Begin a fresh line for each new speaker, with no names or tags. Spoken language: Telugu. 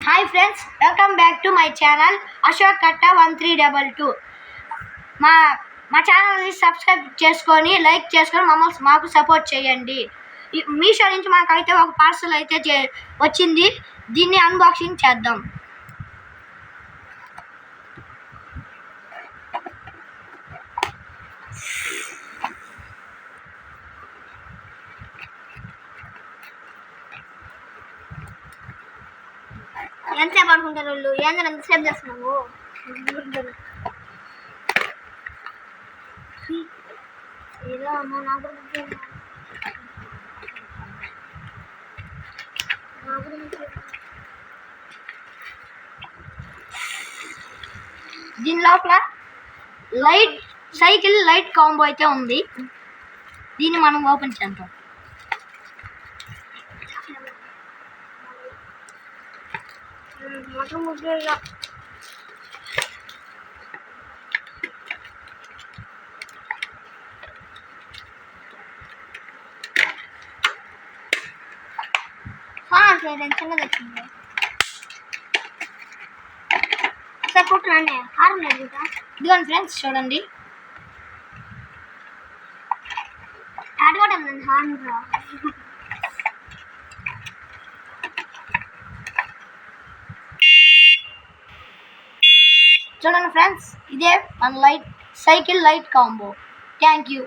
Hi friends, welcome back to my channel Ashok కట్ట 1322. మా ఛానల్ని సబ్స్క్రైబ్ చేసుకొని లైక్ చేసుకొని మాకు సపోర్ట్ చేయండి. మీషో నుంచి మాకైతే ఒక పార్సల్ అయితే వచ్చింది. దీన్ని అన్బాక్సింగ్ చేద్దాం. ఎంతసేపు అనుకుంటారు వాళ్ళు? ఏంటంటే ఎంతసేపు చేస్తున్నావు? ఏదో అమ్మ నాకు దీని లోపల సైకిల్ లైట్ కాంబో అయితే ఉంది. దీన్ని మనం ఓపెన్ చేద్దాం. చిన్నది వచ్చింది. ఒకసారి కుట్టండి. హారం లేదు కదా. ఇదిగోండి ఫ్రెండ్స్, చూడండి. అడగడం హారం చూడండి ఫ్రెండ్స్, ఇదే మన cycle light combo. Thank you.